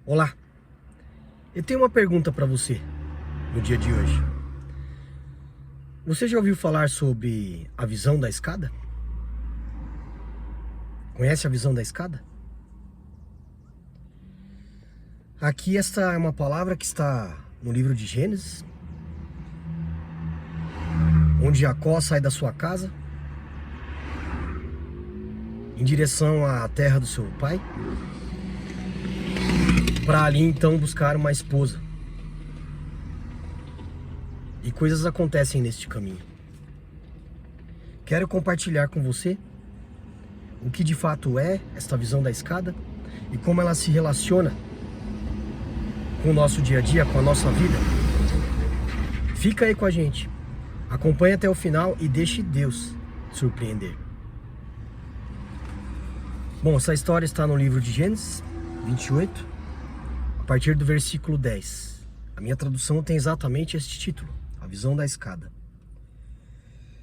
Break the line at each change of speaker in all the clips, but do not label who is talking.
Olá, eu tenho uma pergunta para você no dia de hoje. Você já ouviu falar sobre a visão da escada? Conhece a visão da escada? Aqui esta é uma palavra que está no livro de Gênesis, onde Jacó sai da sua casa em direção à terra do seu pai, para ali então buscar uma esposa. E coisas acontecem neste caminho. Quero compartilhar com você o que de fato é esta visão da escada e como ela se relaciona com o nosso dia a dia, com a nossa vida. Fica aí com a gente, acompanhe até o final e deixe Deus surpreender. Bom, essa história está no livro de Gênesis 28, a partir do versículo 10. A minha tradução tem exatamente este título: A visão da escada.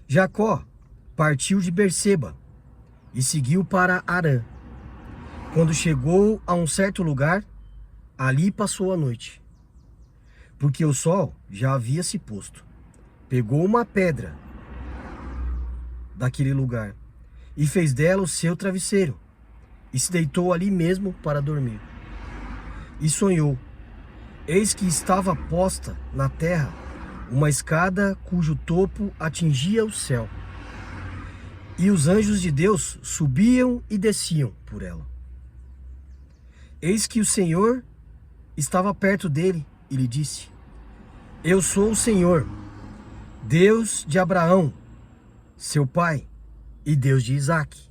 Jacó partiu de Berseba e seguiu para Harã. Quando chegou a um certo lugar, ali passou a noite, porque o sol já havia se posto. Pegou uma pedra daquele lugar e fez dela o seu travesseiro, e se deitou ali mesmo para dormir. E sonhou: eis que estava posta na terra uma escada cujo topo atingia o céu, e os anjos de Deus subiam e desciam por ela. Eis que o Senhor estava perto dele e lhe disse: eu sou o Senhor, Deus de Abraão, seu pai, e Deus de Isaque.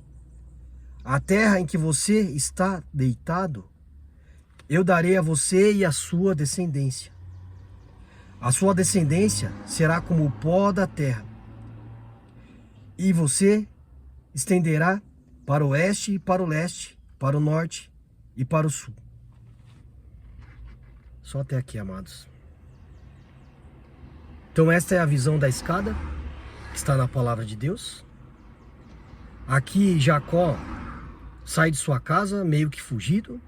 A terra em que você está deitado, eu darei a você e a sua descendência. A sua descendência será como o pó da terra, e você estenderá para o oeste e para o leste, para o norte e para o sul. Só até aqui, amados. Então esta é a visão da escada, que está na palavra de Deus. Aqui Jacó sai de sua casa meio que fugido,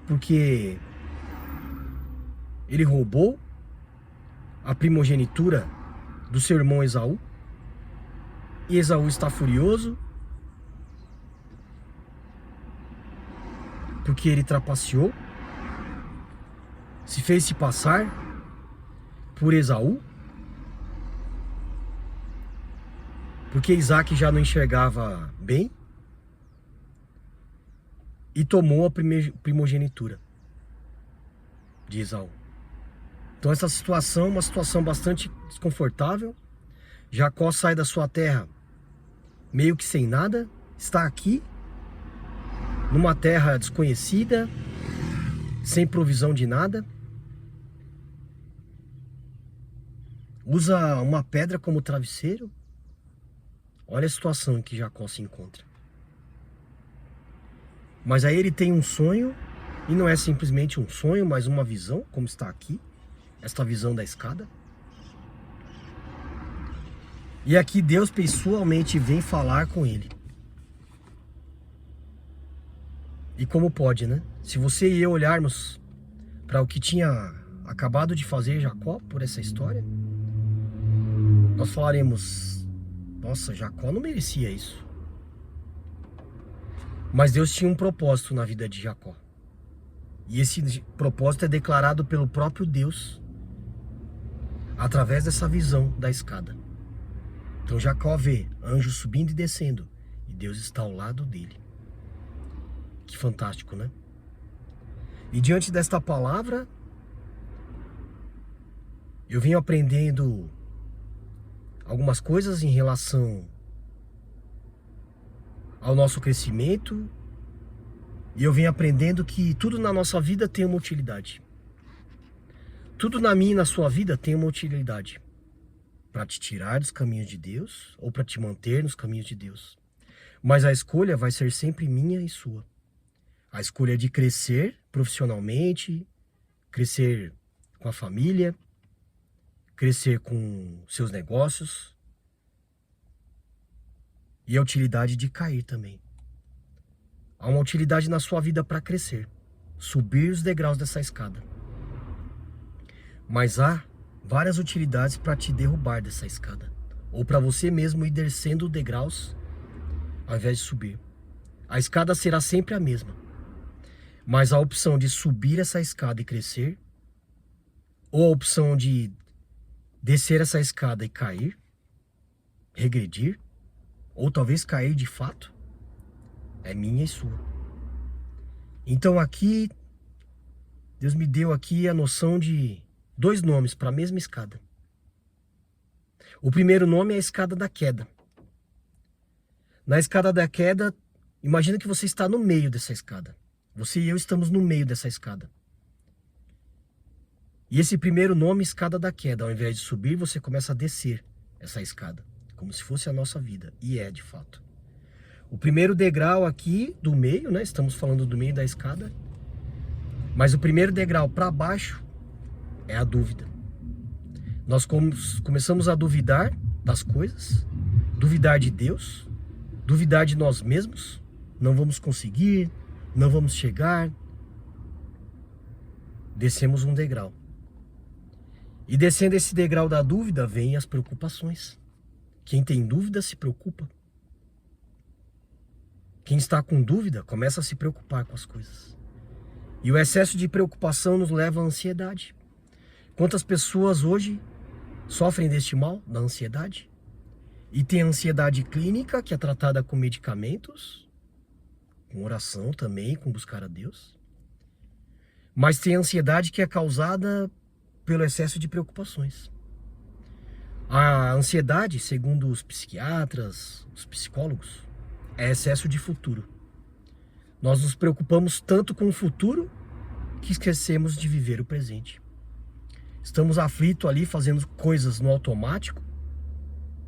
porque ele roubou a primogenitura do seu irmão Esaú. E Esaú está furioso porque ele trapaceou, se fez se passar por Esaú, porque Isaque já não enxergava bem, e tomou a primogenitura de Esaú. Então essa situação é uma situação bastante desconfortável. Jacó sai da sua terra meio que sem nada, está aqui numa terra desconhecida, sem provisão de nada. Usa uma pedra como travesseiro. Olha a situação em que Jacó se encontra. Mas aí ele tem um sonho, e não é simplesmente um sonho, mas uma visão, como está aqui, esta visão da escada. E aqui Deus pessoalmente vem falar com ele. E como pode, né? Se você e eu olharmos para o que tinha acabado de fazer Jacó por essa história, nós falaremos: nossa, Jacó não merecia isso. Mas Deus tinha um propósito na vida de Jacó. E esse propósito é declarado pelo próprio Deus através dessa visão da escada. Então Jacó vê anjos subindo e descendo, e Deus está ao lado dele. Que fantástico, né? E diante desta palavra, eu venho aprendendo algumas coisas em relação ao nosso crescimento, e eu venho aprendendo que tudo na nossa vida tem uma utilidade. Tudo na minha e na sua vida tem uma utilidade, para te tirar dos caminhos de Deus ou para te manter nos caminhos de Deus. Mas a escolha vai ser sempre minha e sua. A escolha de crescer profissionalmente, crescer com a família, crescer com seus negócios, e a utilidade de cair também. Há uma utilidade na sua vida para crescer. subir os degraus dessa escada. Mas há várias utilidades para te derrubar dessa escada, ou para você mesmo ir descendo degraus ao invés de subir. A escada será sempre a mesma, mas a opção de subir essa escada e crescer, ou a opção de descer essa escada e cair, regredir, ou talvez cair de fato, é minha e sua. Então aqui, Deus me deu aqui a noção de 2 nomes para a mesma escada. O primeiro nome é a escada da queda. Na escada da queda, imagina que você está no meio dessa escada. Você e eu estamos no meio dessa escada. E esse primeiro nome, escada da queda, ao invés de subir, você começa a descer essa escada, como se fosse a nossa vida, e é de fato. O primeiro degrau aqui do meio, né? Estamos falando do meio da escada. Mas o primeiro degrau para baixo é a dúvida. Nós começamos a duvidar das coisas, duvidar de Deus, duvidar de nós mesmos. Não vamos conseguir, não vamos chegar. Descemos um degrau. E descendo esse degrau da dúvida, vêm as preocupações. Quem tem dúvida se preocupa. Quem está com dúvida começa a se preocupar com as coisas. E o excesso de preocupação nos leva à ansiedade. Quantas pessoas hoje sofrem deste mal, da ansiedade? E tem a ansiedade clínica, que é tratada com medicamentos, com oração também, com buscar a Deus. Mas tem a ansiedade que é causada pelo excesso de preocupações. A ansiedade, segundo os psiquiatras, os psicólogos, é excesso de futuro. Nós nos preocupamos tanto com o futuro que esquecemos de viver o presente. Estamos aflitos ali fazendo coisas no automático,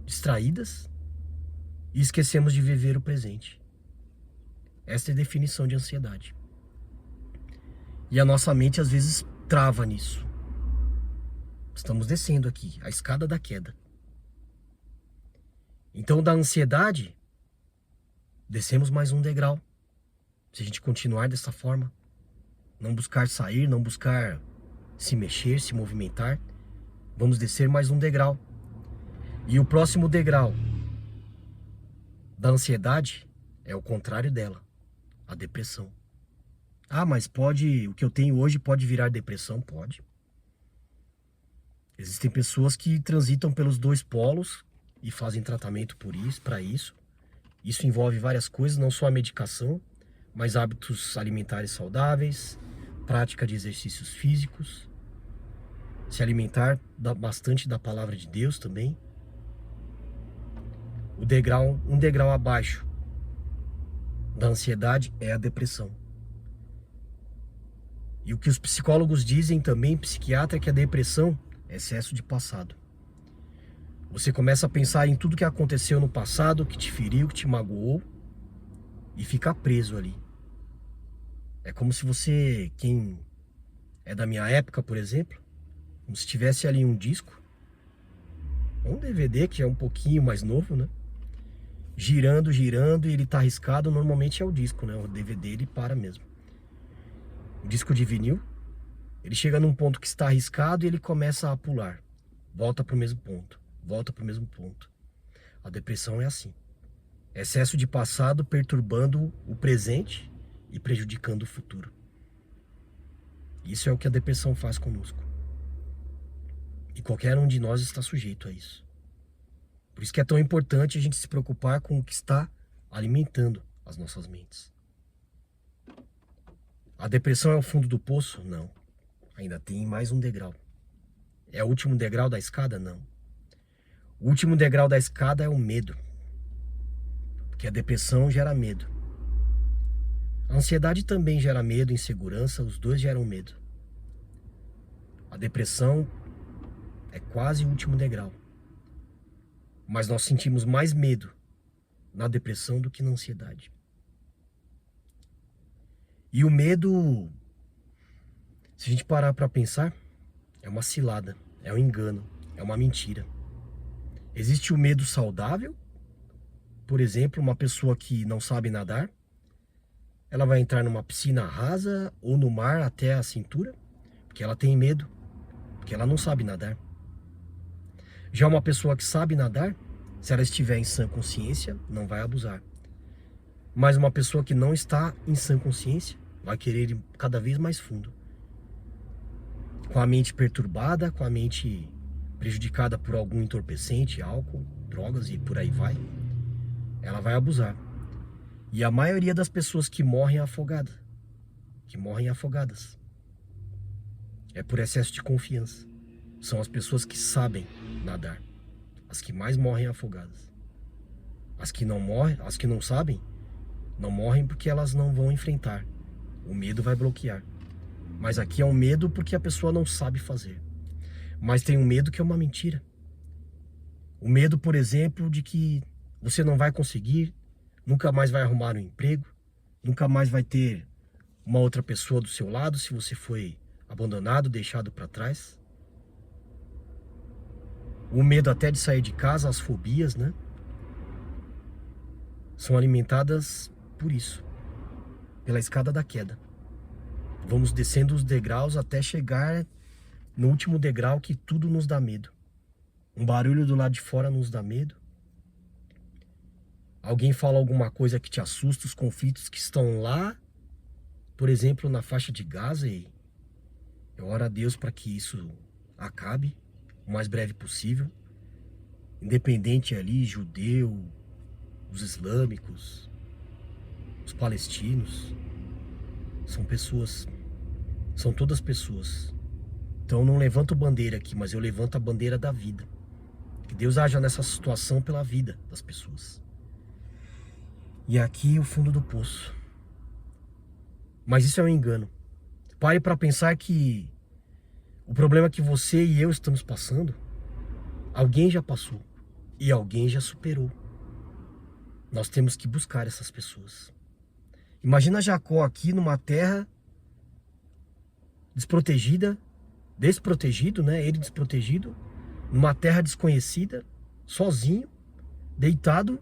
distraídas, e esquecemos de viver o presente. Essa é a definição de ansiedade. E a nossa mente às vezes trava nisso. Estamos descendo aqui, a escada da queda. Então, da ansiedade, descemos mais um degrau. Se a gente continuar dessa forma, não buscar sair, não buscar se mexer, se movimentar, vamos descer mais um degrau. E o próximo degrau da ansiedade é o contrário dela, a depressão. Ah, mas o que eu tenho hoje pode virar depressão? Pode. Existem pessoas que transitam pelos 2 polos e fazem tratamento para isso. Isso envolve várias coisas, não só a medicação, mas hábitos alimentares saudáveis, prática de exercícios físicos, se alimentar bastante da palavra de Deus também. Um degrau abaixo da ansiedade é a depressão. E o que os psicólogos dizem também, psiquiatra, é que a depressão é excesso de passado. Você começa a pensar em tudo que aconteceu no passado, que te feriu, que te magoou, e fica preso ali. É como se você, quem é da minha época, por exemplo, como se tivesse ali um disco, um DVD, que é um pouquinho mais novo, né? Girando, girando, e ele tá arriscado, normalmente é o disco, né? O DVD ele para mesmo. O disco de vinil, ele chega num ponto que está arriscado e ele começa a pular. Volta pro mesmo ponto, volta pro mesmo ponto. A depressão é assim. Excesso de passado perturbando o presente e prejudicando o futuro. Isso é o que a depressão faz conosco. E qualquer um de nós está sujeito a isso. Por isso que é tão importante a gente se preocupar com o que está alimentando as nossas mentes. A depressão é o fundo do poço? Não. Ainda tem mais um degrau. É o último degrau da escada? Não. O último degrau da escada é o medo. Porque a depressão gera medo. A ansiedade também gera medo, insegurança, os dois geram medo. A depressão é quase o último degrau. Mas nós sentimos mais medo na depressão do que na ansiedade. E o medo, se a gente parar para pensar, é uma cilada, é um engano, é uma mentira. Existe o medo saudável. Por exemplo, uma pessoa que não sabe nadar, ela vai entrar numa piscina rasa ou no mar até a cintura, porque ela tem medo, porque ela não sabe nadar. Já uma pessoa que sabe nadar, se ela estiver em sã consciência, não vai abusar. Mas uma pessoa que não está em sã consciência, vai querer ir cada vez mais fundo. Com a mente perturbada, com a mente prejudicada por algum entorpecente, álcool, drogas e por aí vai, ela vai abusar. E a maioria das pessoas que morrem afogadas, é por excesso de confiança. São as pessoas que sabem nadar, as que mais morrem afogadas. As que não sabem, não morrem porque elas não vão enfrentar. O medo vai bloquear. Mas aqui é um medo porque a pessoa não sabe fazer. Mas tem um medo que é uma mentira. O medo, por exemplo, de que você não vai conseguir, nunca mais vai arrumar um emprego, nunca mais vai ter uma outra pessoa do seu lado se você foi abandonado, deixado para trás. O medo até de sair de casa, as fobias, né? São alimentadas por isso, pela escada da queda. Vamos descendo os degraus até chegar no último degrau que tudo nos dá medo. Um barulho do lado de fora nos dá medo. Alguém fala alguma coisa que te assusta, os conflitos que estão lá, por exemplo, na faixa de Gaza, e eu oro a Deus para que isso acabe o mais breve possível. Independente ali, judeu, os islâmicos, os palestinos, são pessoas, são todas pessoas. Então eu não levanto bandeira aqui, mas eu levanto a bandeira da vida. Que Deus haja nessa situação pela vida das pessoas. E aqui o fundo do poço. Mas isso é um engano. Pare para pensar que o problema que você e eu estamos passando, alguém já passou e alguém já superou. Nós temos que buscar essas pessoas. Imagina Jacó aqui numa terra desprotegido, né? Ele desprotegido, numa terra desconhecida, sozinho, deitado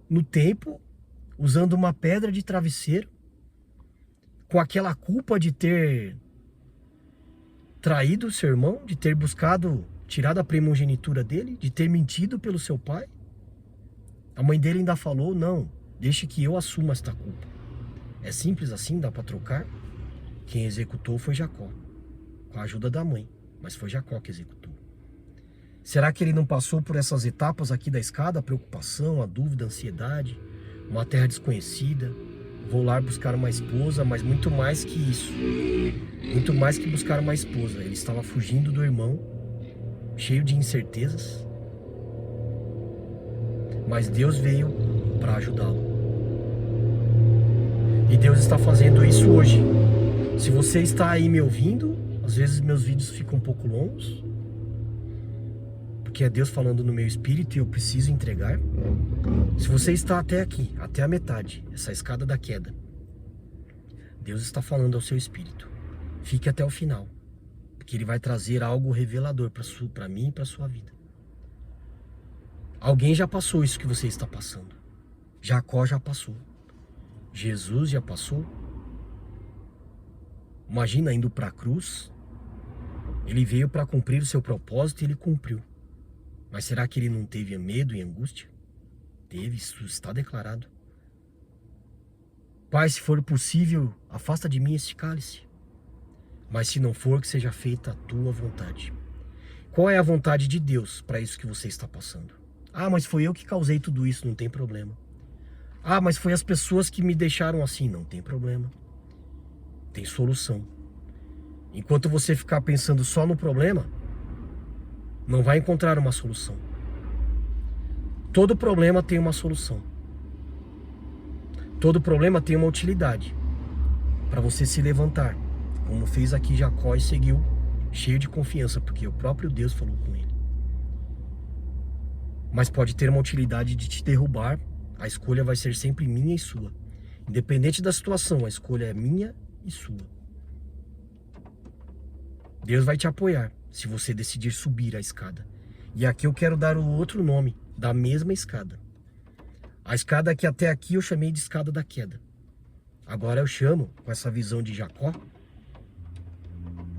no templo, usando uma pedra de travesseiro, com aquela culpa de ter traído seu irmão, de ter tirado a primogenitura dele, de ter mentido pelo seu pai. A mãe dele ainda falou: não, deixe que eu assuma esta culpa. É simples assim, dá para trocar. Quem executou foi Jacó, com a ajuda da mãe, mas foi Jacó que executou. Será que ele não passou por essas etapas aqui da escada? A preocupação, a dúvida, a ansiedade, uma terra desconhecida, vou lá buscar uma esposa, mas muito mais que isso. Muito mais que buscar uma esposa. Ele estava fugindo do irmão, cheio de incertezas. Mas Deus veio para ajudá-lo. E Deus está fazendo isso hoje. Se você está aí me ouvindo, às vezes meus vídeos ficam um pouco longos, porque é Deus falando no meu espírito e eu preciso entregar. Se você está até aqui, até a metade, essa escada da queda, Deus está falando ao seu espírito. Fique até o final, porque Ele vai trazer algo revelador para mim e para a sua vida. Alguém já passou isso que você está passando. Jacó já passou. Jesus já passou. Imagina indo para a cruz. Ele veio para cumprir o seu propósito e Ele cumpriu. Mas será que Ele não teve medo e angústia? Teve, isso está declarado. Pai, se for possível, afasta de mim este cálice. Mas se não for, que seja feita a tua vontade. Qual é a vontade de Deus para isso que você está passando? Ah, mas foi eu que causei tudo isso, não tem problema. Ah, mas foi as pessoas que me deixaram assim, não tem problema. Tem solução. Enquanto você ficar pensando só no problema, não vai encontrar uma solução. Todo problema tem uma solução. Todo problema tem uma utilidade para você se levantar, como fez aqui Jacó e seguiu cheio de confiança, porque o próprio Deus falou com ele. Mas pode ter uma utilidade de te derrubar. A escolha vai ser sempre minha e sua. Independente da situação, a escolha é minha e sua. Deus vai te apoiar se você decidir subir a escada. E aqui eu quero dar o outro nome da mesma escada. A escada que até aqui eu chamei de escada da queda. Agora eu chamo, com essa visão de Jacó,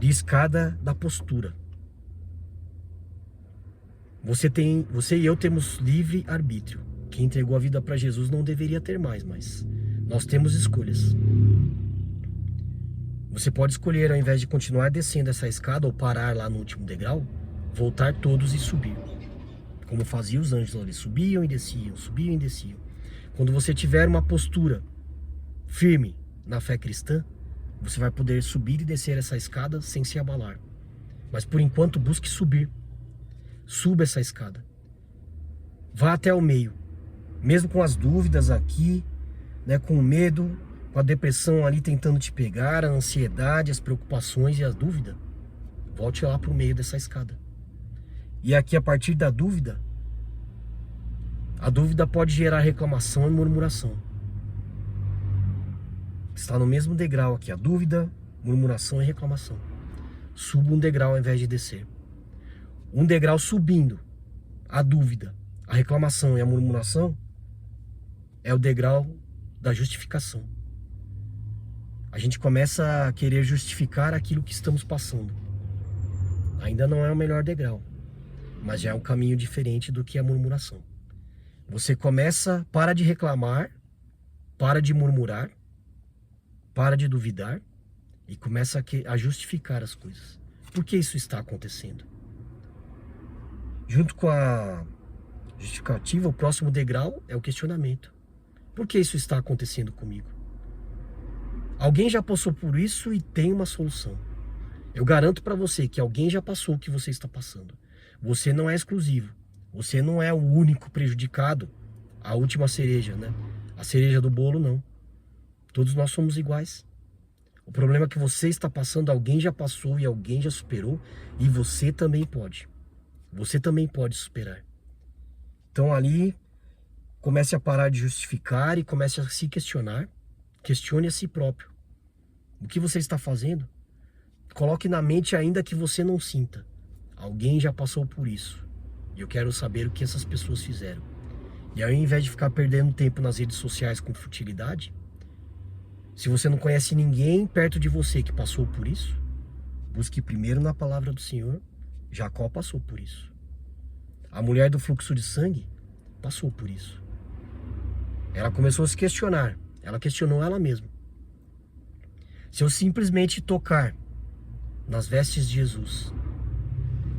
de escada da postura. Você e eu temos livre arbítrio. Quem entregou a vida para Jesus não deveria ter mais, mas nós temos escolhas. Você pode escolher, ao invés de continuar descendo essa escada ou parar lá no último degrau, voltar todos e subir. Como faziam os anjos, eles subiam e desciam, subiam e desciam. Quando você tiver uma postura firme na fé cristã, você vai poder subir e descer essa escada sem se abalar. Mas por enquanto busque subir. Suba essa escada. Vá até o meio. Mesmo com as dúvidas aqui, né, com o medo, com a depressão ali tentando te pegar, a ansiedade, as preocupações e a dúvida, volte lá para o meio dessa escada. E aqui, a partir da dúvida, a dúvida pode gerar reclamação e murmuração. Está no mesmo degrau aqui, a dúvida, murmuração e reclamação. Suba um degrau ao invés de descer. Um degrau subindo, a dúvida, a reclamação e a murmuração, é o degrau da justificação. A gente começa a querer justificar aquilo que estamos passando. Ainda não é o melhor degrau, mas já é um caminho diferente do que a murmuração. Você começa, para de reclamar, para de murmurar, para de duvidar e começa a justificar as coisas. Por que isso está acontecendo? Junto com a justificativa, o próximo degrau é o questionamento. Por que isso está acontecendo comigo? Alguém já passou por isso e tem uma solução. Eu garanto para você que alguém já passou o que você está passando. Você não é exclusivo. Você não é o único prejudicado. A última cereja, né? A cereja do bolo, não. Todos nós somos iguais. O problema é que você está passando, alguém já passou e alguém já superou. E você também pode. Você também pode superar. Então ali, comece a parar de justificar e comece a se questionar. Questione a si próprio. O que você está fazendo? Coloque na mente ainda que você não sinta. Alguém já passou por isso. E eu quero saber o que essas pessoas fizeram. E aí, ao invés de ficar perdendo tempo nas redes sociais com futilidade, se você não conhece ninguém perto de você que passou por isso, busque primeiro na palavra do Senhor. Jacó passou por isso. A mulher do fluxo de sangue passou por isso. Ela começou a se questionar. Ela questionou ela mesma. Se eu simplesmente tocar nas vestes de Jesus,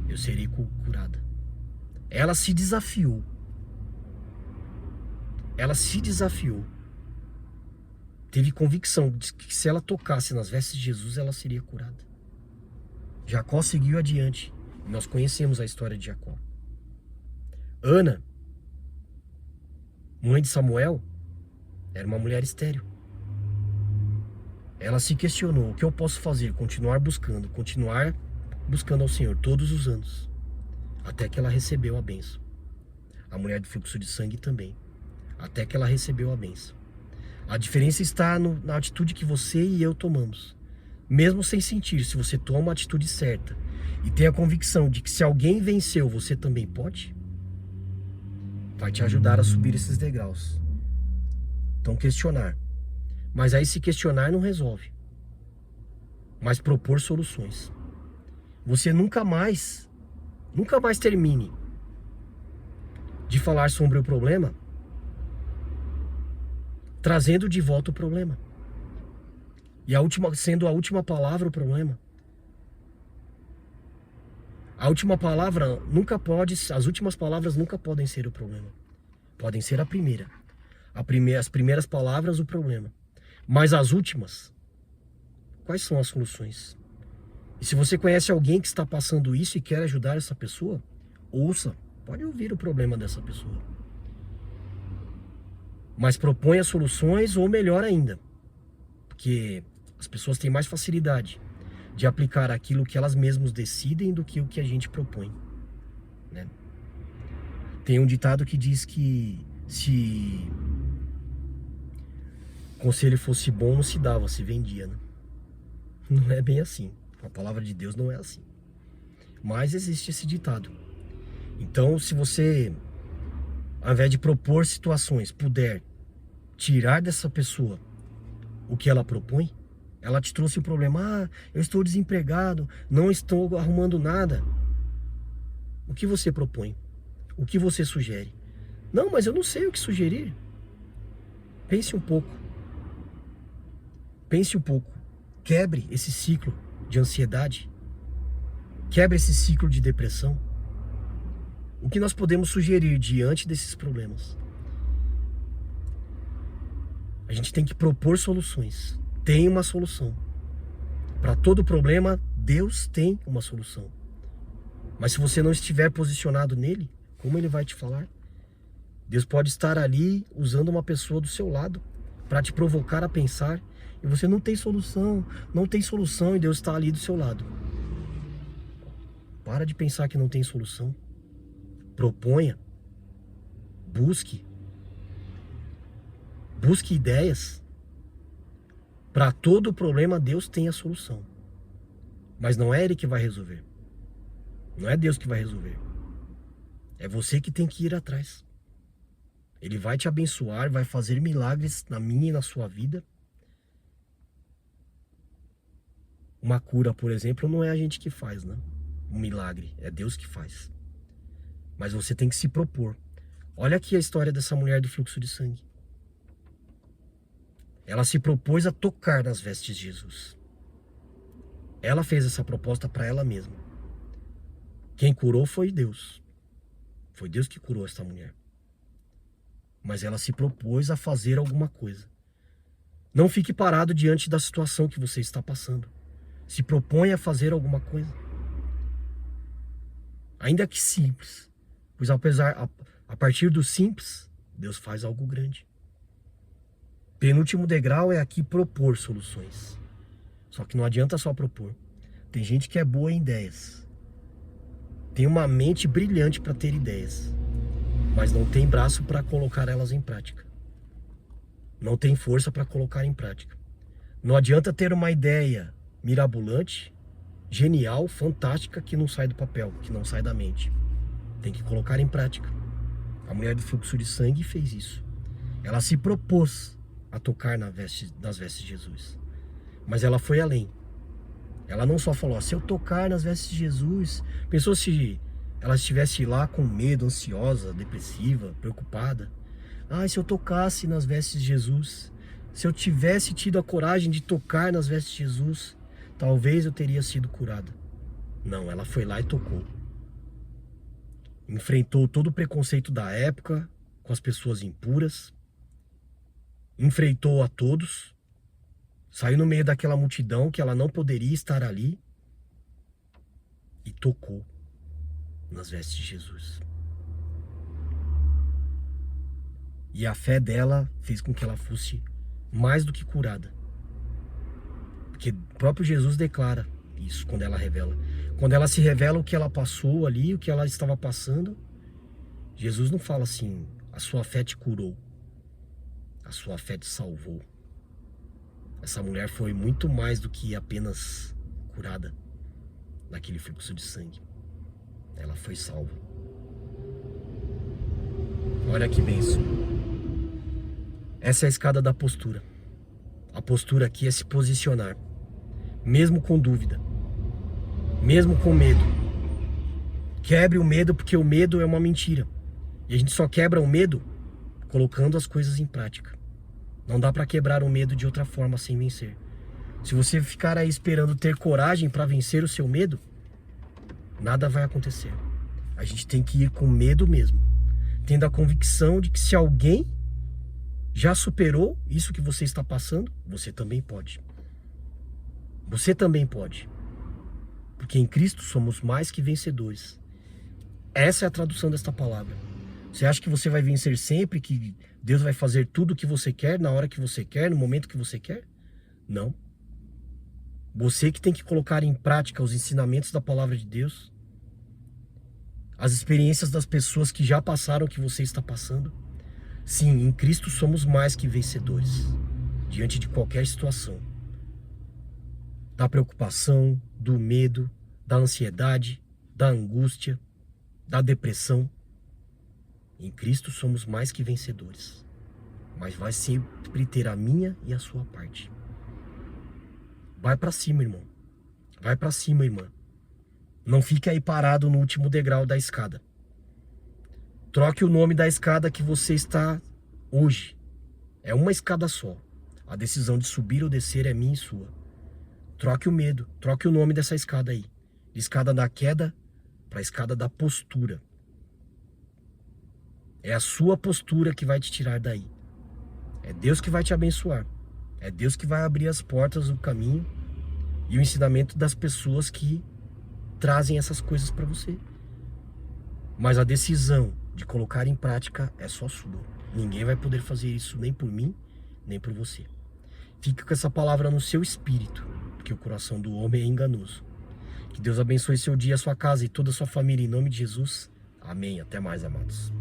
eu serei curada. Ela se desafiou. Ela se desafiou. Teve convicção de que se ela tocasse nas vestes de Jesus, ela seria curada. Jacó seguiu adiante. Nós conhecemos a história de Jacó. Ana, mãe de Samuel, era uma mulher estéril. Ela se questionou: o que eu posso fazer? Continuar buscando ao Senhor todos os anos, até que ela recebeu a bênção. A mulher do fluxo de sangue também, até que ela recebeu a bênção. A diferença está na atitude que você e eu tomamos. Mesmo sem sentir, se você toma a atitude certa e tem a convicção de que se alguém venceu, você também pode, vai te ajudar a subir esses degraus. Então, questionar. Mas aí, se questionar não resolve, mas propor soluções. Você nunca mais termine de falar sobre o problema trazendo de volta o problema. E sendo a última palavra o problema. A última palavra nunca pode, as últimas palavras nunca podem ser o problema. Podem ser a primeira. As primeiras palavras o problema. Mas as últimas, quais são as soluções? E se você conhece alguém que está passando isso e quer ajudar essa pessoa, ouça, pode ouvir o problema dessa pessoa. Mas proponha soluções, ou melhor ainda, porque as pessoas têm mais facilidade de aplicar aquilo que elas mesmas decidem do que o que a gente propõe, né? Tem um ditado que diz que se conselho fosse bom, não se dava, se vendia, né? Não é bem assim. A palavra de Deus não é assim. Mas existe esse ditado. Então, se você, ao invés de propor situações, puder tirar dessa pessoa o que ela propõe? Ela te trouxe o problema. Eu estou desempregado, não estou arrumando nada. O que você propõe? O que você sugere? Não, mas eu não sei o que sugerir. Pense um pouco. Pense um pouco. Quebre esse ciclo de ansiedade. Quebre esse ciclo de depressão. O que nós podemos sugerir diante desses problemas? A gente tem que propor soluções. Tem uma solução. Para todo problema, Deus tem uma solução. Mas se você não estiver posicionado nele, como ele vai te falar? Deus pode estar ali usando uma pessoa do seu lado para te provocar a pensar e você não tem solução e Deus está ali do seu lado. Para de pensar que não tem solução. Proponha. Busque ideias. Para todo problema Deus tem a solução. Mas não é Ele que vai resolver. Não é Deus que vai resolver. É você que tem que ir atrás. Ele vai te abençoar, vai fazer milagres na minha e na sua vida. Uma cura, por exemplo, não é a gente que faz, né? Um milagre, é Deus que faz. Mas você tem que se propor. Olha aqui a história dessa mulher do fluxo de sangue. Ela se propôs a tocar nas vestes de Jesus. Ela fez essa proposta para ela mesma. Quem curou foi Deus. Foi Deus que curou esta mulher. Mas ela se propôs a fazer alguma coisa. Não fique parado diante da situação que você está passando. Se proponha a fazer alguma coisa. Ainda que simples. Pois a partir do simples, Deus faz algo grande. Penúltimo degrau é aqui propor soluções. Só que não adianta só propor. Tem gente que é boa em ideias. Tem uma mente brilhante para ter ideias. Mas não tem braço para colocar elas em prática. Não tem força para colocar em prática. Não adianta ter uma ideia mirabolante, genial, fantástica, que não sai do papel, que não sai da mente. Tem que colocar em prática. A mulher do fluxo de sangue fez isso. Ela se propôs a tocar nas vestes de Jesus. Mas ela foi além. Ela não só falou, se eu tocar nas vestes de Jesus... Pensou se ela estivesse lá com medo, ansiosa, depressiva, preocupada. Se eu tocasse nas vestes de Jesus, se eu tivesse tido a coragem de tocar nas vestes de Jesus, talvez eu teria sido curada. Não, ela foi lá e tocou. Enfrentou todo o preconceito da época, com as pessoas impuras. Enfrentou a todos. Saiu no meio daquela multidão que ela não poderia estar ali. E tocou nas vestes de Jesus. E a fé dela fez com que ela fosse mais do que curada. Porque o próprio Jesus declara isso quando ela revela. Quando ela se revela o que ela passou ali, o que ela estava passando, Jesus não fala assim, a sua fé te curou. A sua fé te salvou. Essa mulher foi muito mais do que apenas curada naquele fluxo de sangue. Ela foi salva. Olha que bênção. Essa é a escada da postura. A postura aqui é se posicionar. Mesmo com dúvida. Mesmo com medo. Quebre o medo, porque o medo é uma mentira. E a gente só quebra o medo colocando as coisas em prática. Não dá para quebrar o medo de outra forma sem vencer. Se você ficar aí esperando ter coragem para vencer o seu medo, nada vai acontecer. A gente tem que ir com medo mesmo. Tendo a convicção de que se alguém já superou isso que você está passando, você também pode. Você também pode. Porque em Cristo somos mais que vencedores. Essa é a tradução desta palavra. Você acha que você vai vencer sempre, que Deus vai fazer tudo o que você quer, na hora que você quer, no momento que você quer? Não. Você que tem que colocar em prática os ensinamentos da palavra de Deus, as experiências das pessoas que já passaram o que você está passando. Sim, em Cristo somos mais que vencedores, diante de qualquer situação. Da preocupação, do medo, da ansiedade, da angústia, da depressão. Em Cristo somos mais que vencedores. Mas vai sempre ter a minha e a sua parte. Vai para cima, irmão. Vai para cima, irmã. Não fique aí parado no último degrau da escada. Troque o nome da escada que você está hoje. É uma escada só. A decisão de subir ou descer é minha e sua. Troque o medo. Troque o nome dessa escada aí. De escada da queda para a escada da postura. É a sua postura que vai te tirar daí. É Deus que vai te abençoar. É Deus que vai abrir as portas, o caminho e o ensinamento das pessoas que trazem essas coisas para você. Mas a decisão de colocar em prática é só sua. Ninguém vai poder fazer isso nem por mim, nem por você. Fique com essa palavra no seu espírito, porque o coração do homem é enganoso. Que Deus abençoe seu dia, sua casa e toda a sua família em nome de Jesus. Amém. Até mais, amados.